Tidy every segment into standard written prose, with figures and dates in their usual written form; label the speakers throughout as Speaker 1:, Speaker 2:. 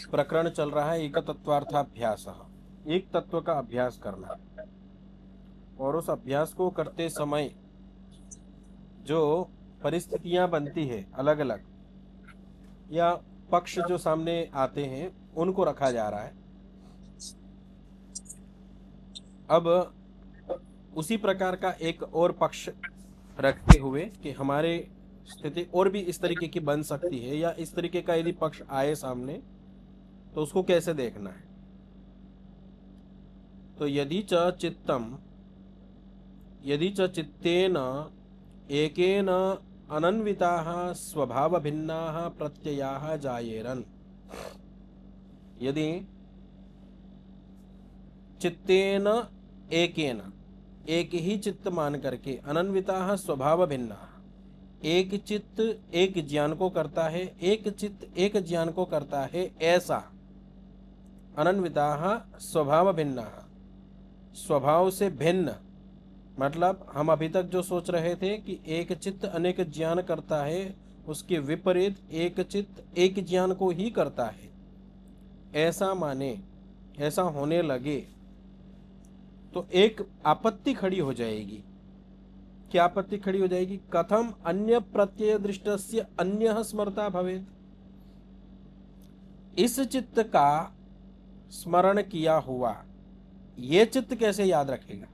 Speaker 1: प्रकरण चल रहा है एक तत्वार्थाभ्यास, एक तत्व का अभ्यास करना। और उस अभ्यास को करते समय जो परिस्थितियां बनती है अलग अलग, या पक्ष जो सामने आते हैं, उनको रखा जा रहा है। अब उसी प्रकार का एक और पक्ष रखते हुए कि हमारे स्थिति और भी इस तरीके की बन सकती है, या इस तरीके का यदि पक्ष आए सामने तो उसको कैसे देखना है। तो यदि च चित्तेन एकेन अनन्विताः स्वभाव भिन्नाः प्रत्ययाः जायेरन्, यदि चित्तेन एकेन, एक ही चित्त मान करके, अनन्विताः स्वभाव भिन्नाः, एक चित्त एक ज्ञान को करता है, एक चित्त एक ज्ञान को करता है, ऐसा। अनन्विताः स्वभाव भिन्नाः, स्वभाव से भिन्न, मतलब हम अभी तक जो सोच रहे थे कि एक चित्त अनेक ज्ञान करता है, उसके विपरीत एक चित्त एक ज्ञान को ही करता है, ऐसा माने, ऐसा होने लगे तो एक आपत्ति खड़ी हो जाएगी। क्या आपत्ति खड़ी हो जाएगी? कथम अन्य प्रत्यय दृष्टस्य अन्यः स्मरता भवेत्। इस चित्त का स्मरण किया हुआ ये चित्त कैसे याद रखेगा?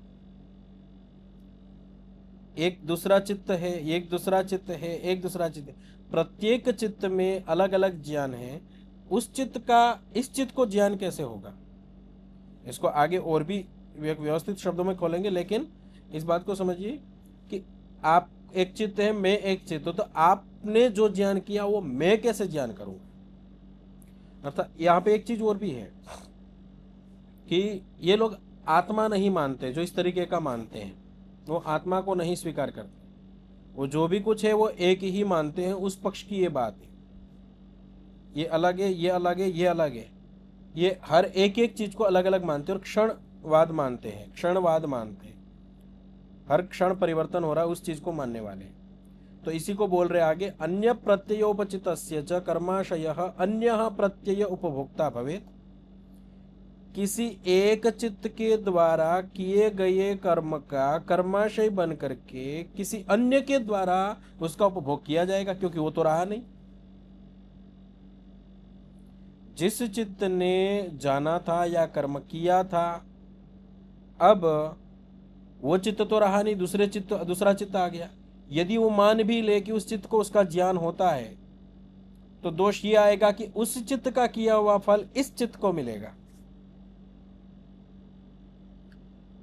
Speaker 1: एक दूसरा चित्त है, एक दूसरा चित्त है, एक दूसरा चित्त है, प्रत्येक चित्त में अलग अलग ज्ञान है। उस चित्त का इस चित्त को ज्ञान कैसे होगा? इसको आगे और भी व्यवस्थित शब्दों में खोलेंगे, लेकिन इस बात को समझिए कि आप एक चित्त है, मैं एक चित्त हूं, तो आपने जो ज्ञान किया वो मैं कैसे ज्ञान करूंगा? अर्थात यहाँ पे एक चीज और भी है कि ये लोग आत्मा नहीं मानते, जो इस तरीके का मानते हैं वो आत्मा को नहीं स्वीकार करते। वो जो भी कुछ है वो एक ही मानते हैं। उस पक्ष की ये बात है, ये अलग है, ये अलग है, ये अलग है, ये हर एक एक चीज को अलग अलग मानते हैं। और क्षणवाद मानते हैं, क्षणवाद मानते हैं, हर क्षण परिवर्तन हो रहा है उस चीज को मानने वाले। तो इसी को बोल रहे आगे, अन्य प्रत्ययोपचितस्य च कर्माशयः अन्यः प्रत्यय उपभोक्ता भवेत्। किसी एक चित्त के द्वारा किए गए कर्म का कर्माशय बन करके किसी अन्य के द्वारा उसका उपभोग किया जाएगा, क्योंकि वो तो रहा नहीं। जिस चित्त ने जाना था या कर्म किया था, अब वो चित्त तो रहा नहीं, दूसरा चित्त आ गया। यदि वो मान भी ले कि उस चित्त को उसका ज्ञान होता है, तो दोष ये आएगा कि उस चित्त का किया हुआ फल इस चित्त को मिलेगा।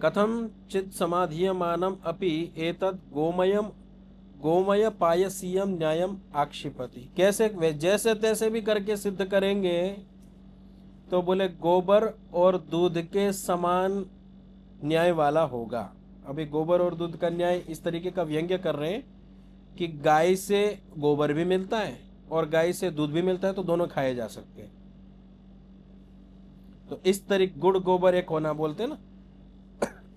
Speaker 1: कथम चित्त समाधीयमानम अपि एतद् गोमय पायसीयम न्यायम आक्षिपति। कैसे? वे जैसे तैसे भी करके सिद्ध करेंगे तो बोले गोबर और दूध के समान न्याय वाला होगा। अभी गोबर और दूध का न्याय इस तरीके का व्यंग्य कर रहे हैं कि गाय से गोबर भी मिलता है और गाय से दूध भी मिलता है, तो दोनों खाए जा सकते हैं। तो इस तरीके गुड़ गोबर एक होना बोलते हैं ना,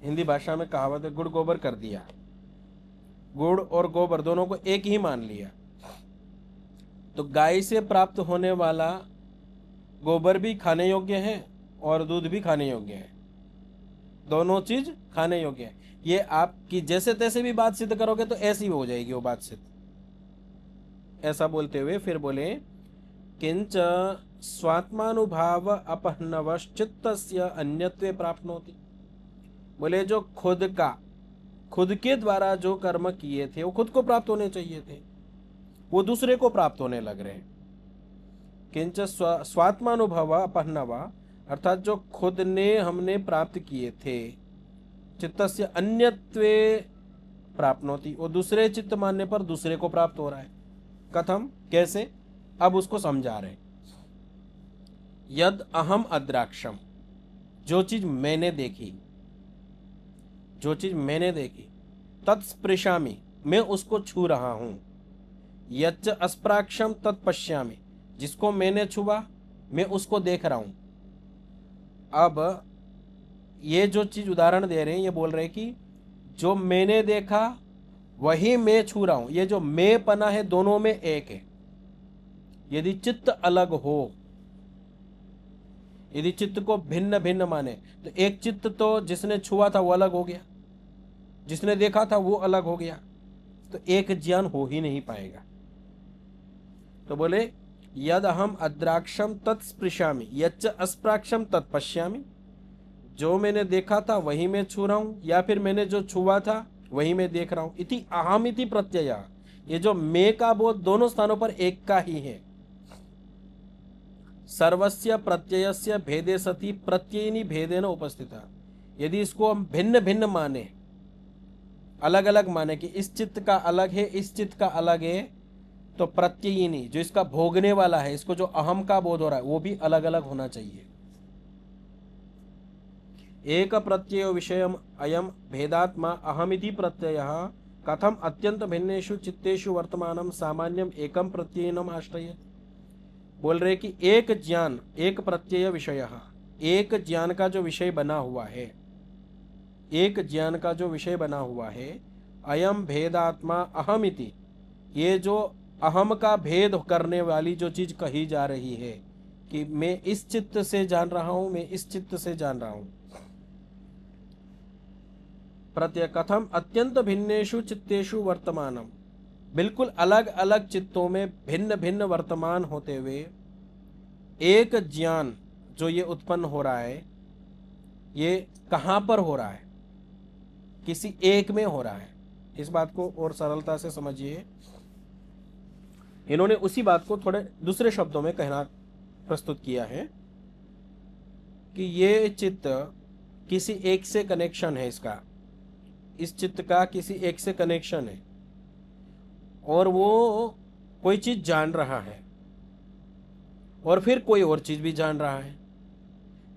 Speaker 1: हिंदी भाषा में कहावत है, गुड़ गोबर कर दिया। गुड़ और गोबर दोनों को एक ही मान लिया। तो गाय से प्राप्त होने वाला गोबर भी खाने योग्य है और दूध भी खाने योग्य है, दोनों चीज खाने योग्य है। ये आपकी जैसे तैसे भी बात सिद्ध करोगे तो ऐसी हो जाएगी वो बात सिद्ध। ऐसा बोलते हुए फिर बोले, किंच स्वात्मानुभाव अपहन्नवश्चित्तस्य अन्यत्वे प्राप्नोति। बोले जो खुद के द्वारा जो कर्म किए थे वो खुद को प्राप्त होने चाहिए थे, वो दूसरे को प्राप्त होने लग रहे हैं। किंच स्वात्मानुभव अपहन्नवा, अर्थात जो खुद ने हमने प्राप्त किए थे, चित्तस्य अन्यत्वे प्राप्नोति, वो दूसरे चित्त मानने पर दूसरे को प्राप्त हो रहा है। कथम, कैसे? अब उसको समझा रहे। यद अहम अद्राक्षम, जो चीज मैंने देखी, जो चीज मैंने देखी, तत्स्पृशामि, मैं उसको छू रहा हूं। यच्च अस्प्राक्षम तत्पश्यामि, जिसको मैंने छुआ मैं उसको देख रहा हूं। अब ये जो चीज उदाहरण दे रहे हैं, ये बोल रहे हैं कि जो मैंने देखा वही मैं छू रहा हूं। ये जो मैं पना है दोनों में एक है। यदि चित्त अलग हो यदि चित्त को भिन्न भिन्न माने तो एक चित्त तो जिसने छुआ था वो अलग हो गया, जिसने देखा था वो अलग हो गया, तो एक ज्ञान हो ही नहीं पाएगा। तो बोले यद अहम अद्राक्षम तत्स्पृशामि यच्च अस्प्राक्षम तत्पश्यामि, जो मैंने देखा था वही मैं छू रहा हूं, या फिर मैंने जो छुआ था वही मैं देख रहा हूं। इति अहम इति प्रत्यय, ये जो मैं का बोध दोनों स्थानों पर एक का ही है। सर्वस्य प्रत्ययस्य भेदे सति प्रत्ययिनी भेदेन उपस्थिता, यदि इसको हम भिन्न भिन्न माने, अलग अलग माने कि इस चित्त का अलग है इस चित्त का अलग है, तो प्रत्ययिनी जो इसका भोगने वाला है, इसको जो अहम का बोध हो रहा है वो भी अलग अलग होना चाहिए। एक प्रत्यय विषयम अयम भेदात्मा अहमिति प्रत्ययः कथम अत्यंत भिन्नेषु चित्तेषु वर्तमानम सामान्यम एकम प्रत्ययनम आश्रयेत्। बोल रहे कि एक ज्ञान, एक प्रत्यय विषय, एक ज्ञान का जो विषय बना हुआ है, एक ज्ञान का जो विषय बना हुआ है, अयम भेदात्मा अहमिति, ये जो अहम का भेद करने वाली जो चीज कही जा रही है कि मैं इस चित्त से जान रहा हूं, मैं इस चित्त से जान रहा हूं। प्रत्यय कथम अत्यंत भिन्नेषु चित्तेषु वर्तमानम, बिल्कुल अलग अलग चित्तों में भिन्न भिन्न वर्तमान होते हुए एक ज्ञान जो ये उत्पन्न हो रहा है, ये कहाँ पर हो रहा है? किसी एक में हो रहा है। इस बात को और सरलता से समझिए। इन्होंने उसी बात को थोड़े दूसरे शब्दों में कहना प्रस्तुत किया है कि ये चित्त किसी एक से कनेक्शन है, इसका, इस चित्त का किसी एक से कनेक्शन है और वो कोई चीज जान रहा है और फिर कोई और चीज भी जान रहा है।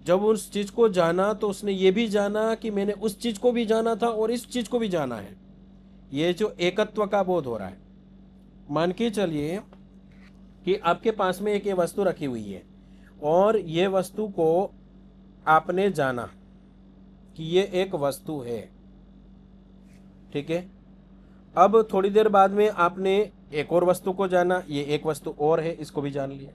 Speaker 1: जब उस चीज को जाना तो उसने ये भी जाना कि मैंने उस चीज को भी जाना था और इस चीज को भी जाना है। ये जो एकत्व का बोध हो रहा है, मान के चलिए कि आपके पास में एक ये वस्तु रखी हुई है और ये वस्तु को आपने जाना कि ये एक वस्तु है, ठीक है। अब थोड़ी देर बाद में आपने एक और वस्तु को जाना, ये एक वस्तु और है, इसको भी जान लिया।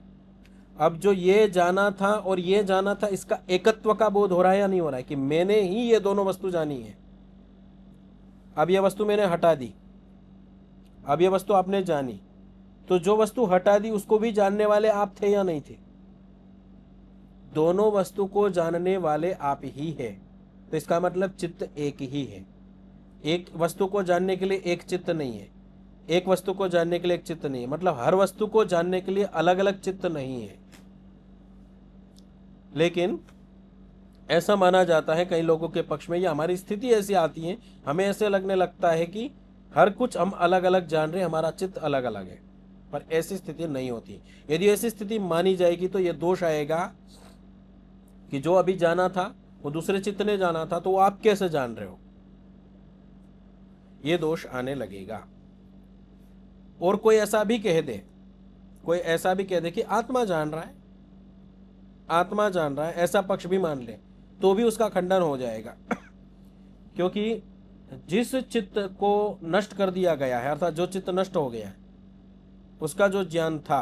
Speaker 1: अब जो ये जाना था और ये जाना था, इसका एकत्व का बोध हो रहा है या नहीं हो रहा है कि मैंने ही ये दोनों वस्तु जानी है। अब ये वस्तु मैंने हटा दी, अब ये वस्तु आपने जानी, तो जो वस्तु हटा दी उसको भी जानने वाले आप थे या नहीं थे? दोनों वस्तु को जानने वाले आप ही है। तो इसका मतलब चित्त एक ही है। एक वस्तु को जानने के लिए एक चित्त नहीं है, एक वस्तु को जानने के लिए एक चित्त नहीं है, मतलब हर वस्तु को जानने के लिए अलग अलग चित्त नहीं है। लेकिन ऐसा माना जाता है कई लोगों के पक्ष में, या हमारी स्थिति ऐसी आती है, हमें ऐसे लगने लगता है कि हर कुछ हम अलग अलग जान रहे हैं, हमारा चित्त अलग अलग है, पर ऐसी स्थिति नहीं होती। यदि ऐसी स्थिति मानी जाएगी तो यह दोष आएगा कि जो अभी जाना था वो दूसरे चित्त ने जाना था, तो वो आप कैसे जान रहे हो, ये दोष आने लगेगा। और कोई ऐसा भी कह दे, कोई ऐसा भी कह दे कि आत्मा जान रहा है, आत्मा जान रहा है, ऐसा पक्ष भी मान ले, तो भी उसका खंडन हो जाएगा। क्योंकि जिस चित्त को नष्ट कर दिया गया है, अर्थात जो चित्त नष्ट हो गया है, उसका जो ज्ञान था,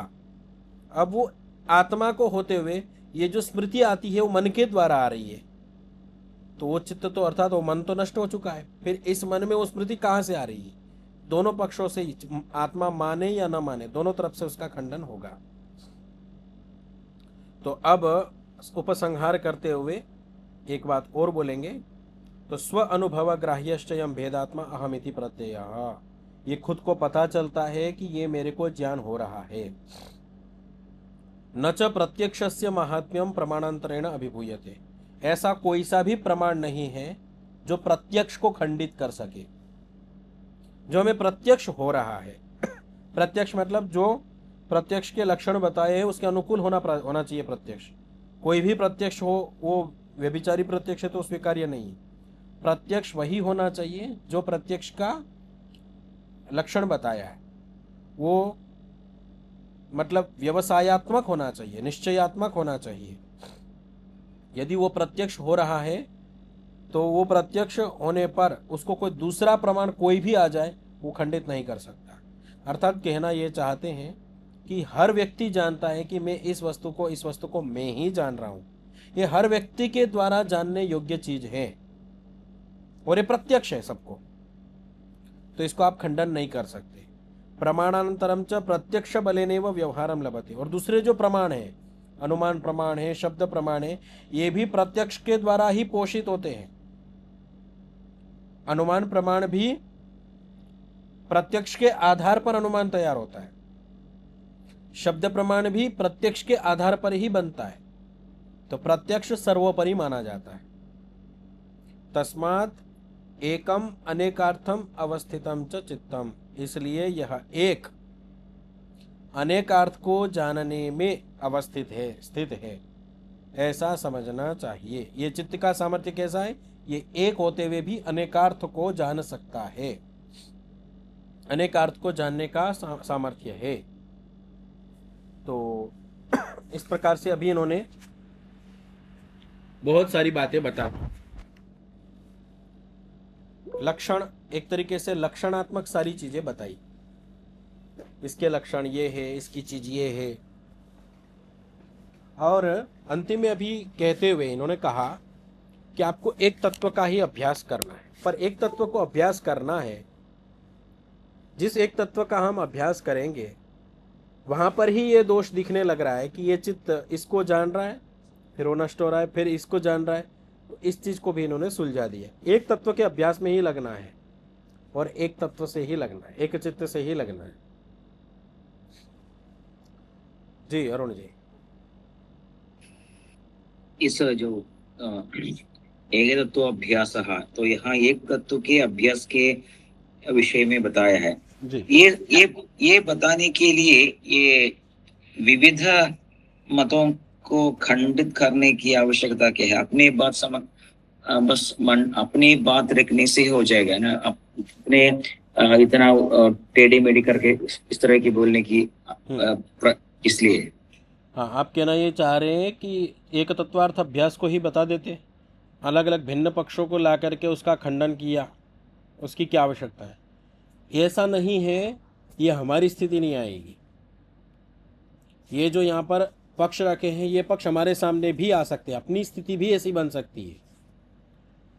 Speaker 1: अब वो आत्मा को होते हुए ये जो स्मृति आती है वो मन के द्वारा आ रही है, तो वो चित्त तो अर्थात वो मन तो नष्ट हो चुका है, फिर इस मन में वो स्मृति कहाँ से आ रही है? दोनों पक्षों से, आत्मा माने या न माने, दोनों तरफ से उसका खंडन होगा। तो अब उपसंहार करते हुए एक बात और बोलेंगे, तो स्व अनुभव ग्राह्यश्चयम भेदात्मा अहमिति प्रत्यय, ये खुद को पता चलता है कि ये मेरे को ज्ञान हो रहा है। न च प्रत्यक्षस्य महात्म्यम प्रमाणांतरेण अभिभूयते, ऐसा कोई सा भी प्रमाण नहीं है जो प्रत्यक्ष को खंडित कर सके। जो हमें प्रत्यक्ष हो रहा है, प्रत्यक्ष मतलब जो प्रत्यक्ष के लक्षण बताए हैं उसके अनुकूल होना चाहिए प्रत्यक्ष। कोई भी प्रत्यक्ष हो वो व्यभिचारी प्रत्यक्ष है तो स्वीकार्य नहीं। प्रत्यक्ष वही होना चाहिए जो प्रत्यक्ष का लक्षण बताया है, वो मतलब व्यवसायात्मक होना चाहिए, निश्चयात्मक होना चाहिए। यदि वो प्रत्यक्ष हो रहा है तो वो प्रत्यक्ष होने पर उसको कोई दूसरा प्रमाण कोई भी आ जाए वो खंडित नहीं कर सकता। अर्थात कहना ये चाहते हैं कि हर व्यक्ति जानता है कि मैं इस वस्तु को मैं ही जान रहा हूँ, ये हर व्यक्ति के द्वारा जानने योग्य चीज है और ये प्रत्यक्ष है सबको, तो इसको आप खंडन नहीं कर सकते। प्रमाणांतरम च प्रत्यक्ष बलेनेव व्यवहारम लभते। और दूसरे जो प्रमाण है, अनुमान प्रमाण है, शब्द प्रमाण है, ये भी प्रत्यक्ष के द्वारा ही पोषित होते हैं। अनुमान प्रमाण भी प्रत्यक्ष के आधार पर अनुमान तैयार होता है, शब्द प्रमाण भी प्रत्यक्ष के आधार पर ही बनता है, तो प्रत्यक्ष सर्वोपरि माना जाता है। तस्मात् एकम अनेकार्थम अवस्थितम च चित्तम, इसलिए यह एक अनेकार्थ को जानने में अवस्थित है, स्थित है, ऐसा समझना चाहिए। ये चित्त का सामर्थ्य कैसा है? ये एक होते हुए भी अनेकार्थ को जान सकता है, अनेकार्थ को जानने का सामर्थ्य है। तो इस प्रकार से अभी इन्होंने बहुत सारी बातें बता, लक्षण, एक तरीके से लक्षणात्मक सारी चीजें बताई, इसके लक्षण ये है, इसकी चीज ये है। और अंतिम में अभी कहते हुए इन्होंने कहा कि आपको एक तत्व का ही अभ्यास करना है, पर एक तत्व को अभ्यास करना है, जिस एक तत्व का हम अभ्यास करेंगे वहां पर ही ये दोष दिखने लग रहा है कि ये चित्त इसको जान रहा है, फिर वो नष्ट हो रहा है, फिर इसको जान रहा है, तो इस चीज को भी इन्होंने सुलझा दिया। एक तत्व के अभ्यास में ही लगना है और एक तत्व से ही लगना है, एक चित्त से ही लगना है। जी अरुण जी,
Speaker 2: इस जो एक तत्व अभ्यास, तो यहाँ एक तत्व के अभ्यास के विषय में बताया है
Speaker 1: जी।
Speaker 2: ये बताने के लिए ये विविध मतों को खंडित करने की आवश्यकता क्या है? अपनी बात बस अपनी बात रखने से हो जाएगा ना? अपने इतना टेढ़ी मेढ़ी करके इस तरह की बोलने की इसलिए।
Speaker 1: हाँ, आप कहना ये चाह रहे हैं कि एक तत्वार्थ अभ्यास को ही बता देते, अलग अलग भिन्न पक्षों को ला करके उसका खंडन किया, उसकी क्या आवश्यकता है? ऐसा नहीं है, ये हमारी स्थिति नहीं आएगी। ये जो यहाँ पर पक्ष रखे हैं, ये पक्ष हमारे सामने भी आ सकते हैं, अपनी स्थिति भी ऐसी बन सकती है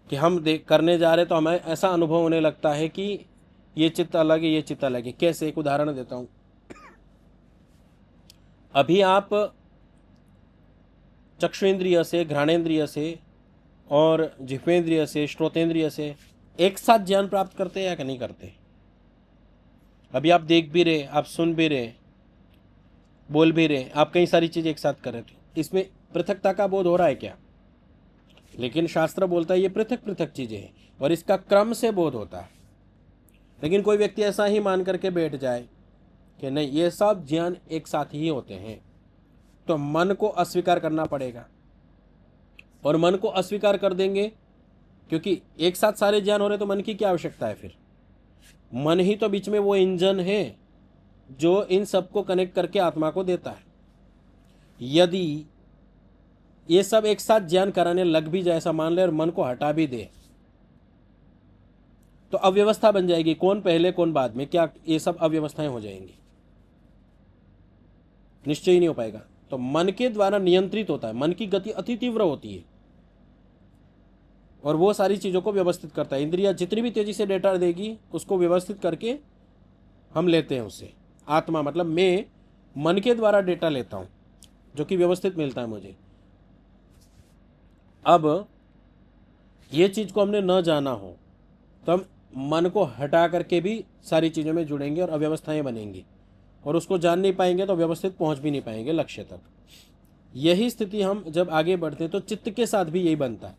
Speaker 1: कि हम करने जा रहे तो हमें ऐसा अनुभव होने लगता है कि ये चित्त अलग है, ये चित्त अलग है। कैसे? एक उदाहरण देता हूँ। अभी आप चक्षुन्द्रिय से, घ्राणेन्द्रिय से और जिह्वेन्द्रिय से, श्रोतेन्द्रिय से एक साथ ज्ञान प्राप्त करते हैं या नहीं करते? अभी आप देख भी रहे, आप सुन भी रहे, बोल भी रहे, आप कई सारी चीज़ एक साथ कर रहे थे, इसमें पृथकता का बोध हो रहा है क्या? लेकिन शास्त्र बोलता है ये पृथक पृथक चीज़ें हैं और इसका क्रम से बोध होता है। लेकिन कोई व्यक्ति ऐसा ही मान करके बैठ जाए कि नहीं, ये सब ज्ञान एक साथ ही होते हैं, तो मन को अस्वीकार करना पड़ेगा। और मन को अस्वीकार कर देंगे क्योंकि एक साथ सारे ज्ञान हो रहे, तो मन की क्या आवश्यकता है फिर? मन ही तो बीच में वो इंजन है जो इन सबको कनेक्ट करके आत्मा को देता है। यदि ये सब एक साथ ज्ञान कराने लग भी जाए, ऐसा मान ले, और मन को हटा भी दे, तो अव्यवस्था बन जाएगी। कौन पहले कौन बाद में, क्या ये सब अव्यवस्थाएं हो जाएंगी, निश्चय ही नहीं हो पाएगा। तो मन के द्वारा नियंत्रित होता है, मन की गति अति तीव्र होती है और वो सारी चीज़ों को व्यवस्थित करता है। इंद्रिया जितनी भी तेजी से डेटा देगी उसको व्यवस्थित करके हम लेते हैं उससे। आत्मा मतलब मैं मन के द्वारा डेटा लेता हूँ जो कि व्यवस्थित मिलता है मुझे। अब ये चीज़ को हमने न जाना हो तो हम मन को हटा करके भी सारी चीज़ों में जुड़ेंगे और अव्यवस्थाएं बनेंगी, और उसको जान नहीं पाएंगे तो व्यवस्थित पहुंच भी नहीं पाएंगे लक्ष्य तक। यही स्थिति हम जब आगे बढ़ते हैं तो चित्त के साथ भी यही बनता है।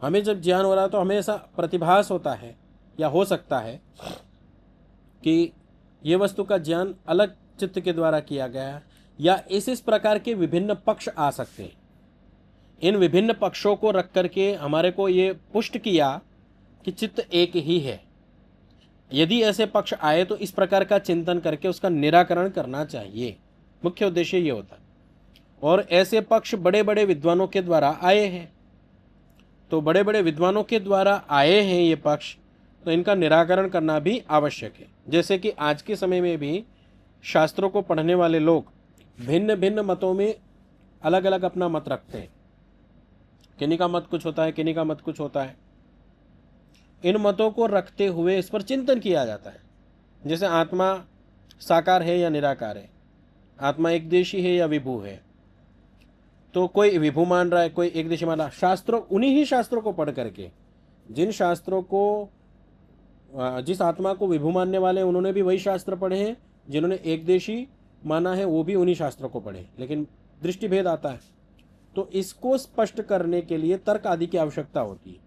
Speaker 1: हमें जब ज्ञान हो रहा है तो हमें ऐसा प्रतिभास होता है या हो सकता है कि ये वस्तु का ज्ञान अलग चित्त के द्वारा किया गया है, या इस प्रकार के विभिन्न पक्ष आ सकते हैं। इन विभिन्न पक्षों को रख करके हमारे को ये पुष्ट किया कि चित्त एक ही है। यदि ऐसे पक्ष आए तो इस प्रकार का चिंतन करके उसका निराकरण करना चाहिए, मुख्य उद्देश्य ये होता है। और ऐसे पक्ष बड़े बड़े विद्वानों के द्वारा आए हैं, तो बड़े बड़े विद्वानों के द्वारा आए हैं ये पक्ष, तो इनका निराकरण करना भी आवश्यक है। जैसे कि आज के समय में भी शास्त्रों को पढ़ने वाले लोग भिन्न भिन्न मतों में अलग अलग अपना मत रखते हैं, किन्हीं का मत कुछ होता है, किन्हीं का मत कुछ होता है। इन मतों को रखते हुए इस पर चिंतन किया जाता है। जैसे आत्मा साकार है या निराकार है, आत्मा एकदेशी है या विभू है। तो कोई विभू मान रहा है, कोई एकदेशी मान रहा है। शास्त्रों, उन्हीं ही शास्त्रों को पढ़ करके, जिन शास्त्रों को जिस आत्मा को विभू मानने वाले हैं उन्होंने भी वही शास्त्र पढ़े हैं, जिन्होंने एकदेशी माना है वो भी उन्हीं शास्त्रों को पढ़े, लेकिन दृष्टि भेद आता है। तो इसको स्पष्ट करने के लिए तर्क आदि की आवश्यकता होती है।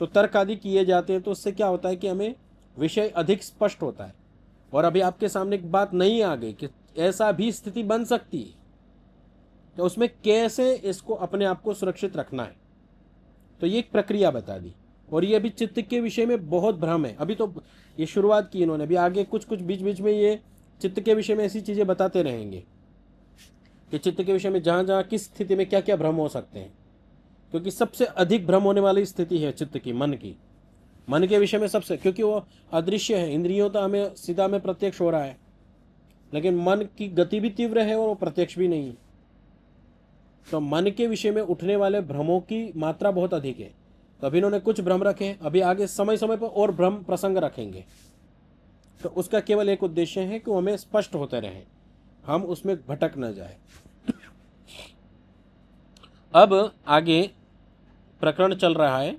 Speaker 1: तो तर्क आदि किए जाते हैं, तो उससे क्या होता है कि हमें विषय अधिक स्पष्ट होता है। और अभी आपके सामने एक बात नहीं आ गई कि ऐसा भी स्थिति बन सकती है, तो उसमें कैसे इसको अपने आप को सुरक्षित रखना है, तो ये एक प्रक्रिया बता दी। और ये अभी चित्त के विषय में बहुत भ्रम है। अभी तो ये शुरुआत की इन्होंने, अभी आगे कुछ कुछ बीच बीच में ये चित्त के विषय में ऐसी चीज़ें बताते रहेंगे कि चित्त के विषय में जहाँ जहाँ किस स्थिति में क्या क्या भ्रम हो सकते हैं। क्योंकि सबसे अधिक भ्रम होने वाली स्थिति है चित्त की, मन की। मन के विषय में सबसे, क्योंकि वो अदृश्य है, इंद्रियों तो हमें सीधा में प्रत्यक्ष हो रहा है, लेकिन मन की गति भी तीव्र है और वो प्रत्यक्ष भी नहीं है। तो मन के विषय में उठने वाले भ्रमों की मात्रा बहुत अधिक है। तो अभी इन्होंने कुछ भ्रम रखे, अभी आगे समय समय पर और भ्रम प्रसंग रखेंगे। तो उसका केवल एक उद्देश्य है कि वो हमें स्पष्ट होते रहे, हम उसमें भटक न जाए। अब आगे प्रकरण चल रहा है,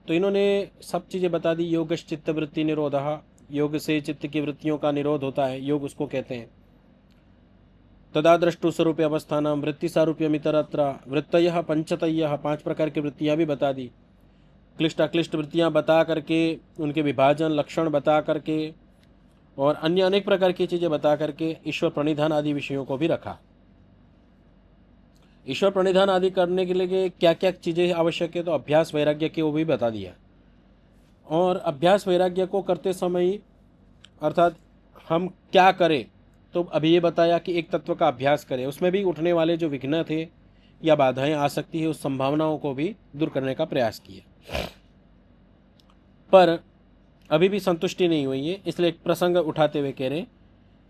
Speaker 1: तो इन्होंने सब चीज़ें बता दी। योगश्चित्त वृत्ति निरोधः, योग से चित्त की वृत्तियों का निरोध होता है, योग उसको कहते हैं। तदा दृष्टु स्वरूप अवस्थानाम वृत्ति सारूप्यमितरत्र वृत्तयः पंचतयः, 5 प्रकार की वृत्तियाँ भी बता दी। क्लिष्ट अक्लिष्ट वृत्तियाँ बता करके, उनके विभाजन लक्षण बता करके, और अन्य अनेक प्रकार की चीज़ें बता करके ईश्वर प्रणिधान आदि विषयों को भी रखा। ईश्वर प्रणिधान आदि करने के लिए क्या क्या चीज़ें आवश्यक है, तो अभ्यास वैराग्य की वो भी बता दिया। और अभ्यास वैराग्य को करते समय अर्थात हम क्या करें, तो अभी ये बताया कि एक तत्व का अभ्यास करें, उसमें भी उठने वाले जो विघ्न थे या बाधाएं आ सकती है, उस संभावनाओं को भी दूर करने का प्रयास किया। पर अभी भी संतुष्टि नहीं हुई है, इसलिए एक प्रसंग उठाते हुए कह रहे,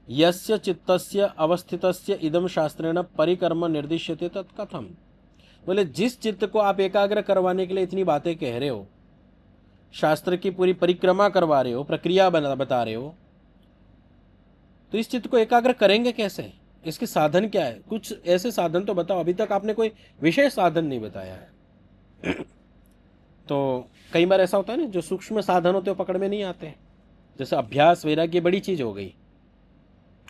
Speaker 1: यस्य चित्तस्य अवस्थितस्य इदम शास्त्रेण परिकर्म निर्दिश्यते तत्कथम। बोले जिस चित्त को आप एकाग्र करवाने के लिए इतनी बातें कह रहे हो, शास्त्र की पूरी परिक्रमा करवा रहे हो, प्रक्रिया बता रहे हो, तो इस चित्त को एकाग्र करेंगे कैसे, इसके साधन क्या है? कुछ ऐसे साधन तो बताओ। अभी तक आपने कोई विशेष साधन नहीं बताया है। तो कई बार ऐसा होता है ना, जो सूक्ष्म साधन होते हैं पकड़ में नहीं आते हैं। जैसे अभ्यास वैराग्य बड़ी चीज हो गई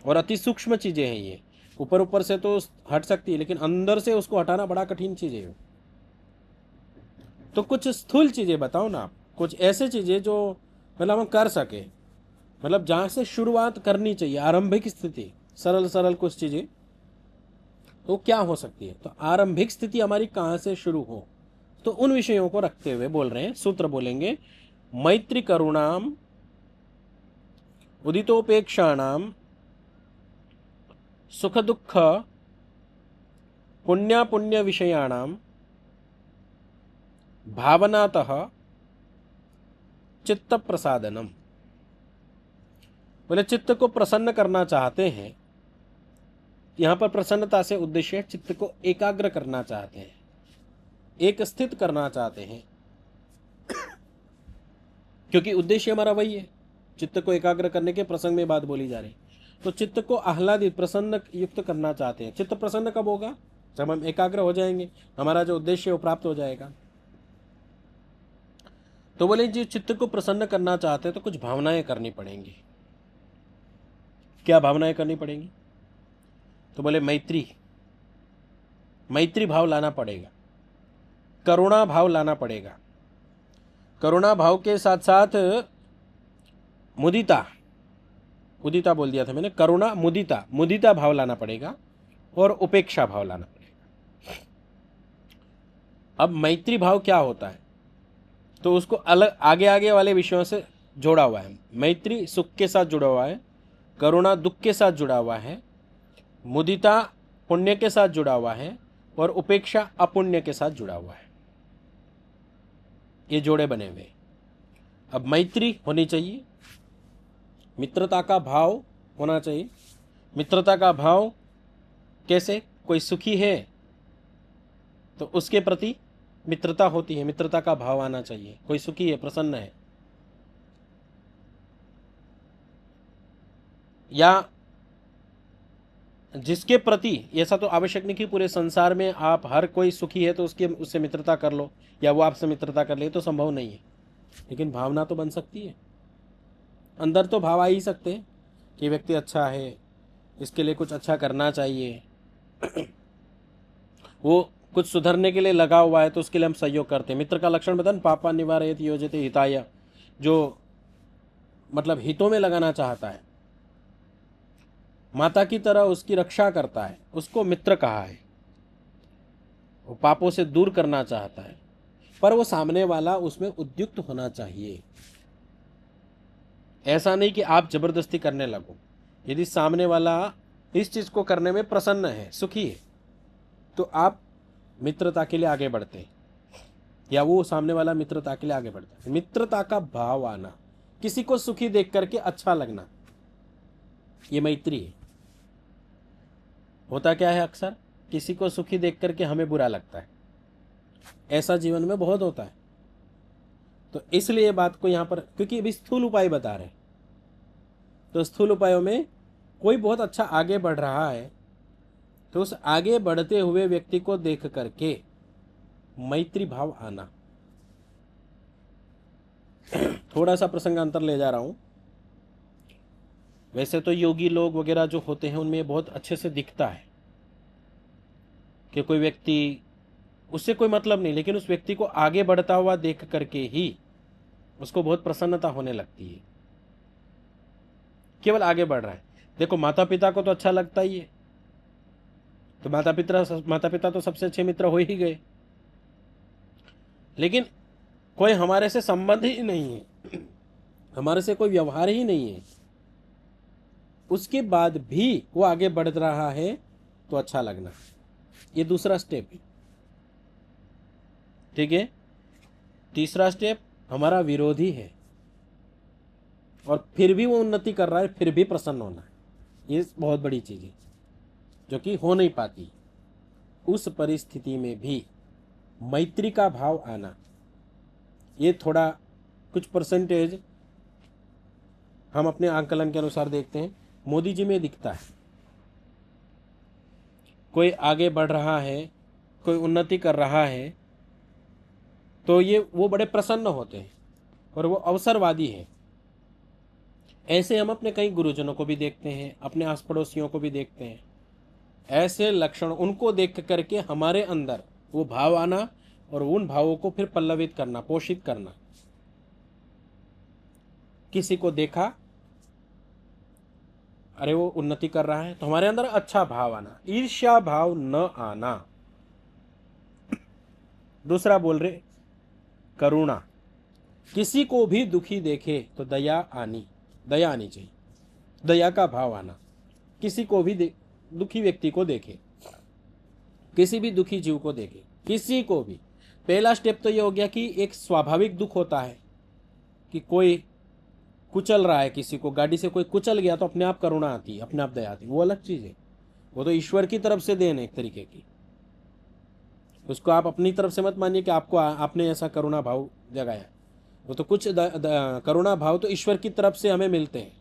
Speaker 1: और अति सूक्ष्म चीजें हैं ये। ऊपर ऊपर से तो हट सकती है, लेकिन अंदर से उसको हटाना बड़ा कठिन चीजें है। तो कुछ स्थूल चीजें बताओ ना आप, कुछ ऐसे चीजें जो मतलब हम कर सके, मतलब जहाँ से शुरुआत करनी चाहिए, आरंभिक स्थिति, सरल सरल कुछ चीजें तो क्या हो सकती है। तो आरंभिक स्थिति हमारी कहाँ से शुरू हो, तो उन विषयों को रखते हुए बोल रहे हैं। सूत्र बोलेंगे, मैत्री करुणाम उदितोपेक्षाणाम सुख दुख पुण्य पुण्य विषयाणाम भावनातः चित्त प्रसादनम। बोले चित्त को प्रसन्न करना चाहते हैं, यहां पर प्रसन्नता से उद्देश्य है चित्त को एकाग्र करना चाहते हैं, एक स्थित करना चाहते हैं, क्योंकि उद्देश्य हमारा वही है। चित्त को एकाग्र करने के प्रसंग में बात बोली जा रही। तो चित्त को आह्लादित प्रसन्न युक्त करना चाहते हैं। चित्त प्रसन्न कब होगा? जब हम एकाग्र हो जाएंगे, हमारा जो उद्देश्य है वो प्राप्त हो जाएगा। तो बोले जी चित्त को प्रसन्न करना चाहते हैं तो कुछ भावनाएं करनी पड़ेंगी। क्या भावनाएं करनी पड़ेंगी? तो बोले मैत्री, मैत्री भाव लाना पड़ेगा, करुणा भाव लाना पड़ेगा। करुणा भाव के साथ साथ मुदिता, उदिता बोल दिया था मैंने, करुणा मुदिता, मुदिता भाव लाना पड़ेगा और उपेक्षा भाव लाना पड़ेगा। अब मैत्री भाव क्या होता है, तो उसको अलग आगे आगे वाले विषयों से जोड़ा हुआ है। मैत्री सुख के साथ जुड़ा हुआ है, करुणा दुख के साथ जुड़ा हुआ है, मुदिता पुण्य के साथ जुड़ा हुआ है और उपेक्षा अपुण्य के साथ जुड़ा हुआ है। ये जोड़े बने हुए। अब मैत्री होनी चाहिए, मित्रता का भाव होना चाहिए। मित्रता का भाव कैसे? कोई सुखी है तो उसके प्रति मित्रता होती है, मित्रता का भाव आना चाहिए। कोई सुखी है, प्रसन्न है, या जिसके प्रति, ऐसा तो आवश्यक नहीं कि पूरे संसार में आप हर कोई सुखी है तो उससे मित्रता कर लो या वो आपसे मित्रता कर ले, तो संभव नहीं है। लेकिन भावना तो बन सकती है, अंदर तो भाव आ ही सकते हैं कि व्यक्ति अच्छा है, इसके लिए कुछ अच्छा करना चाहिए, वो कुछ सुधरने के लिए लगा हुआ है तो उसके लिए हम सहयोग करते हैं। मित्र का लक्षण बतान, पापा निवारयति योजते हिताय, जो मतलब हितों में लगाना चाहता है, माता की तरह उसकी रक्षा करता है, उसको मित्र कहा है। वो पापों से दूर करना चाहता है, पर वो सामने वाला उसमें उद्युक्त होना चाहिए। ऐसा नहीं कि आप जबरदस्ती करने लगो। यदि सामने वाला इस चीज को करने में प्रसन्न है, सुखी है, तो आप मित्रता के लिए आगे बढ़ते हैं, या वो सामने वाला मित्रता के लिए आगे बढ़ता है। मित्रता का भाव आना, किसी को सुखी देख करके अच्छा लगना, ये मैत्री है। होता क्या है, अक्सर किसी को सुखी देख करके हमें बुरा लगता है, ऐसा जीवन में बहुत होता है। तो इसलिए बात को यहाँ पर, क्योंकि अभी स्थूल उपाय बता रहे, तो स्थूल उपायों में कोई बहुत अच्छा आगे बढ़ रहा है तो उस आगे बढ़ते हुए व्यक्ति को देख करके मैत्री भाव आना। थोड़ा सा प्रसंगांतर ले जा रहा हूं। वैसे तो योगी लोग वगैरह जो होते हैं उनमें बहुत अच्छे से दिखता है कि कोई व्यक्ति, उससे कोई मतलब नहीं, लेकिन उस व्यक्ति को आगे बढ़ता हुआ देख करके ही उसको बहुत प्रसन्नता होने लगती है, केवल आगे बढ़ रहा है। देखो, माता पिता को तो अच्छा लगता ही है, तो माता पिता तो सबसे अच्छे मित्र हो ही गए। लेकिन कोई हमारे से संबंध ही नहीं है, हमारे से कोई व्यवहार ही नहीं है, उसके बाद भी वो आगे बढ़ रहा है तो अच्छा लगना, ये दूसरा स्टेप है। ठीक है। तीसरा स्टेप, हमारा विरोधी है और फिर भी वो उन्नति कर रहा है, फिर भी प्रसन्न होना है। ये बहुत बड़ी चीज है जो कि हो नहीं पाती। उस परिस्थिति में भी मैत्री का भाव आना, ये थोड़ा कुछ परसेंटेज हम अपने आंकलन के अनुसार देखते हैं, मोदी जी में दिखता है। कोई आगे बढ़ रहा है, कोई उन्नति कर रहा है, तो ये वो बड़े प्रसन्न होते हैं और वो अवसरवादी है। ऐसे हम अपने कई गुरुजनों को भी देखते हैं, अपने आस पड़ोसियों को भी देखते हैं। ऐसे लक्षण उनको देख करके हमारे अंदर वो भाव आना और उन भावों को फिर पल्लवित करना, पोषित करना। किसी को देखा, अरे वो उन्नति कर रहा है, तो हमारे अंदर अच्छा भाव आना, ईर्ष्या भाव न आना। दूसरा बोल रहे करुणा, किसी को भी दुखी देखे तो दया आनी चाहिए, दया का भाव आना। किसी को भी दुखी व्यक्ति को देखे, किसी भी दुखी जीव को देखे, किसी को भी। पहला स्टेप तो ये हो गया कि एक स्वाभाविक दुख होता है कि कोई कुचल रहा है, किसी को गाड़ी से कोई कुचल गया तो अपने आप करुणा आती है, अपने आप दया आती है, वो अलग चीज है। वो तो ईश्वर की तरफ से देन है एक तरीके की, उसको आप अपनी तरफ से मत मानिए कि आपने ऐसा करुणा भाव जगाया। वो तो कुछ करुणा भाव तो ईश्वर की तरफ से हमें मिलते हैं,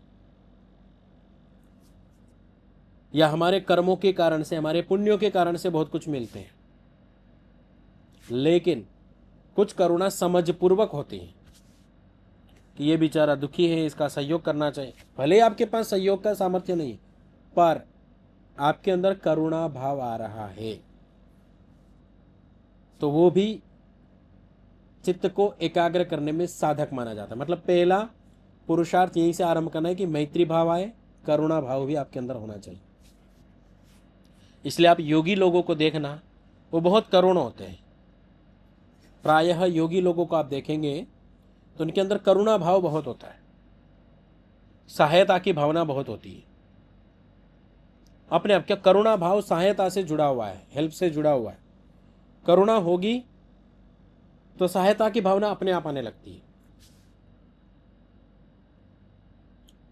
Speaker 1: या हमारे कर्मों के कारण से, हमारे पुण्यों के कारण से बहुत कुछ मिलते हैं। लेकिन कुछ करुणा समझपूर्वक होती है कि ये बेचारा दुखी है, इसका सहयोग करना चाहिए। भले ही आपके पास सहयोग का सामर्थ्य नहीं, पर आपके अंदर करुणा भाव आ रहा है, तो वो भी चित्त को एकाग्र करने में साधक माना जाता है। मतलब पहला पुरुषार्थ यहीं से आरंभ करना है कि मैत्री भाव आए, करुणा भाव भी आपके अंदर होना चाहिए। इसलिए आप योगी लोगों को देखना, वो बहुत करुण होते हैं। प्रायः योगी लोगों को आप देखेंगे तो उनके अंदर करुणा भाव बहुत होता है, सहायता की भावना बहुत होती है। अपने आप क्या, करुणा भाव सहायता से जुड़ा हुआ है, हेल्प से जुड़ा हुआ है। करुणा होगी तो सहायता की भावना अपने आप आने लगती है।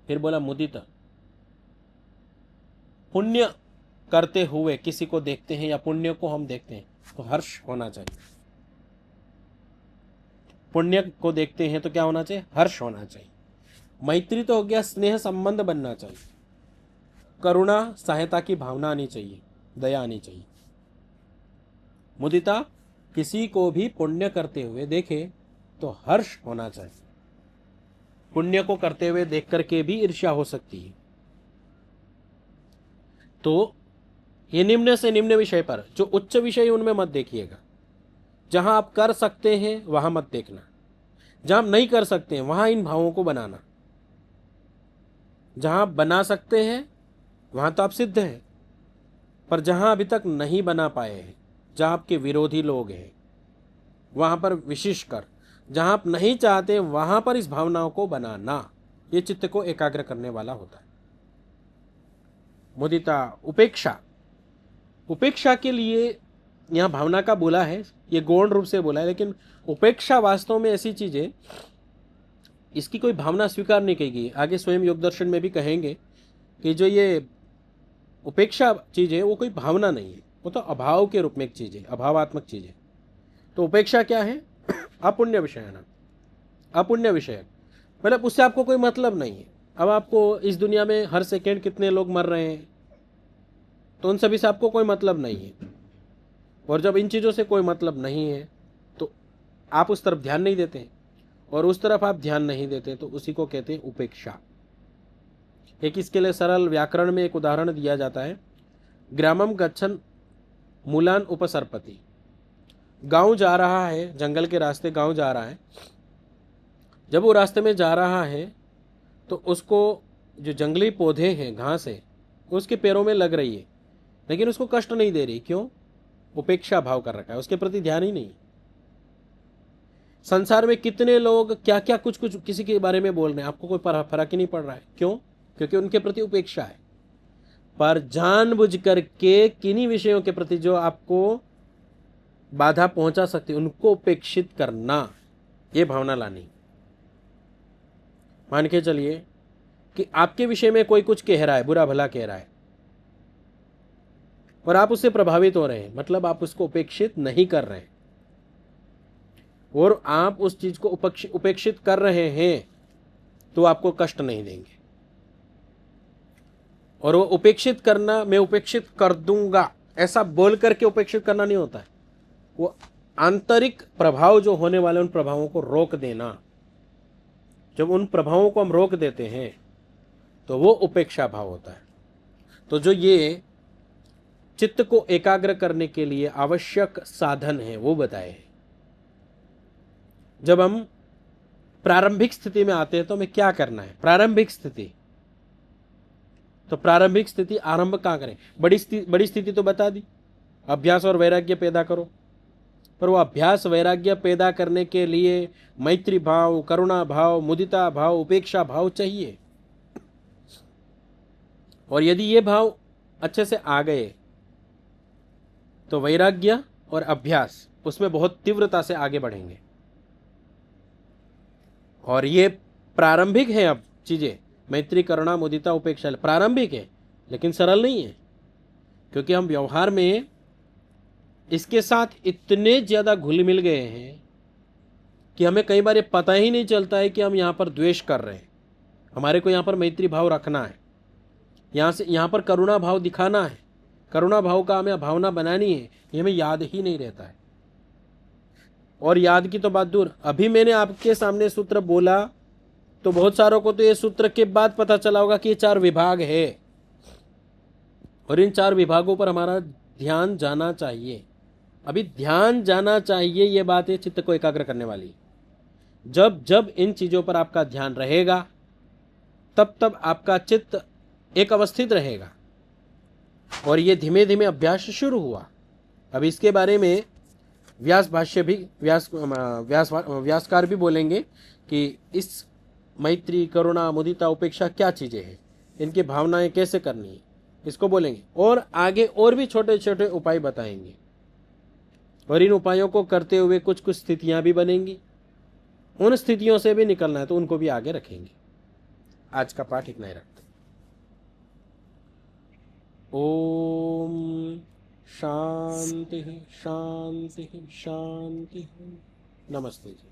Speaker 1: फिर बोला मुदित, पुण्य करते हुए किसी को देखते हैं या पुण्य को हम देखते हैं तो हर्ष होना चाहिए। पुण्य को देखते हैं तो क्या होना चाहिए? हर्ष होना चाहिए। मैत्री तो हो गया, स्नेह संबंध बनना चाहिए, करुणा सहायता की भावना आनी चाहिए, दया आनी चाहिए। मुदिता, किसी को भी पुण्य करते हुए देखे तो हर्ष होना चाहिए। पुण्य को करते हुए देख करके भी ईर्ष्या हो सकती है। तो ये निम्न से निम्न विषय पर, जो उच्च विषय उनमें मत देखिएगा। जहां आप कर सकते हैं वहां मत देखना, जहां आप नहीं कर सकते हैं वहां इन भावों को बनाना। जहां आप बना सकते हैं वहां तो आप सिद्ध हैं, पर जहां अभी तक नहीं बना पाए हैं, जहां आपके विरोधी लोग हैं, वहां पर विशेषकर जहां आप नहीं चाहते वहां पर इस भावनाओं को बनाना, ये चित्त को एकाग्र करने वाला होता है। मुदिता, उपेक्षा। उपेक्षा के लिए यहां भावना का बोला है, ये गौण रूप से बोला है, लेकिन उपेक्षा वास्तव में ऐसी चीज है, इसकी कोई भावना स्वीकार नहीं की गई। आगे स्वयं योग दर्शन में भी कहेंगे कि जो ये उपेक्षा चीज है वो कोई भावना नहीं है, वो तो अभाव के रूप में एक चीज है, अभावात्मक चीज है। तो उपेक्षा क्या है? अपुण्य विषय ना, अपुण्य विषय, मतलब उससे आपको कोई मतलब नहीं है। अब आपको इस दुनिया में हर सेकेंड कितने लोग मर रहे हैं, तो उन सभी से आपको कोई मतलब नहीं है। और जब इन चीज़ों से कोई मतलब नहीं है तो आप उस तरफ ध्यान नहीं देते, और उस तरफ आप ध्यान नहीं देते तो उसी को कहते हैं उपेक्षा। एक इसके लिए सरल व्याकरण में एक उदाहरण दिया जाता है। ग्रामम गच्छन मूलान उपसर्पति। गांव जा रहा है, जंगल के रास्ते गांव जा रहा है। जब वो रास्ते में जा रहा है तो उसको जो जंगली पौधे हैं, घास है, उसके पैरों में लग रही है, लेकिन उसको कष्ट नहीं दे रही। क्यों? उपेक्षा भाव कर रखा है, उसके प्रति ध्यान ही नहीं। संसार में कितने लोग क्या क्या कुछ कुछ किसी के बारे में बोल रहे हैं, आपको कोई फर्क ही नहीं पड़ रहा है। क्यों? क्योंकि उनके प्रति उपेक्षा है। पर जानबूझ करके किन्हीं विषयों के प्रति जो आपको बाधा पहुंचा सकती, उनको उपेक्षित करना, ये भावना लानी। मान के चलिए कि आपके विषय में कोई कुछ कह रहा है, बुरा भला कह रहा है, और आप उससे प्रभावित हो रहे हैं, मतलब आप उसको उपेक्षित नहीं कर रहे हैं, और आप उस चीज को उपेक्षित कर रहे हैं तो आपको कष्ट नहीं देंगे। और वो उपेक्षित करना, मैं उपेक्षित कर दूंगा, ऐसा बोल करके उपेक्षित करना नहीं होता है। वो आंतरिक प्रभाव जो होने वाले, उन प्रभावों को रोक देना। जब उन प्रभावों को हम रोक देते हैं तो वो उपेक्षा भाव होता है। तो जो ये चित्त को एकाग्र करने के लिए आवश्यक साधन है वो बताए हैं। जब हम प्रारंभिक स्थिति में आते हैं तो हमें क्या करना है? प्रारंभिक स्थिति, तो प्रारंभिक स्थिति आरंभ कहाँ करें? बड़ी स्थिति तो बता दी, अभ्यास और वैराग्य पैदा करो। पर वो अभ्यास वैराग्य पैदा करने के लिए मैत्री भाव, करुणा भाव, मुदिता भाव, उपेक्षा भाव चाहिए। और यदि ये भाव अच्छे से आ गए तो वैराग्य और अभ्यास उसमें बहुत तीव्रता से आगे बढ़ेंगे। और ये प्रारंभिक है, अब चीजें मैत्री, करुणा, मुदिता, उपेक्षा प्रारंभिक है, लेकिन सरल नहीं है, क्योंकि हम व्यवहार में इसके साथ इतने ज्यादा घुल मिल गए हैं कि हमें कई बार ये पता ही नहीं चलता है कि हम यहाँ पर द्वेष कर रहे हैं। हमारे को यहाँ पर मैत्री भाव रखना है, यहाँ पर करुणा भाव दिखाना है, करुणा भाव का हमें भावना बनानी है, ये हमें याद ही नहीं रहता है। और याद की तो बात दूर, अभी मैंने आपके सामने सूत्र बोला तो बहुत सारों को तो ये सूत्र के बाद पता चला होगा कि ये 4 विभाग है, और इन 4 विभागों पर हमारा ध्यान जाना चाहिए। अभी ध्यान जाना चाहिए, ये बात है चित्त को एकाग्र करने वाली। जब जब इन चीजों पर आपका ध्यान रहेगा तब तब आपका चित्त एक अवस्थित रहेगा। और ये धीमे धीमे अभ्यास शुरू हुआ। अब इसके बारे में व्यास भाष्य भी, व्यासकार भी बोलेंगे कि इस मैत्री, करुणा, मुदिता, उपेक्षा क्या चीजें हैं, इनकी भावनाएं कैसे करनी है, इसको बोलेंगे। और आगे और भी छोटे छोटे उपाय बताएंगे, और इन उपायों को करते हुए कुछ कुछ स्थितियां भी बनेंगी। उन स्थितियों से भी निकलना है तो उनको भी आगे रखेंगे। आज का पाठ इतना ही रखते। ओम शांति शांति शांति। नमस्ते जी।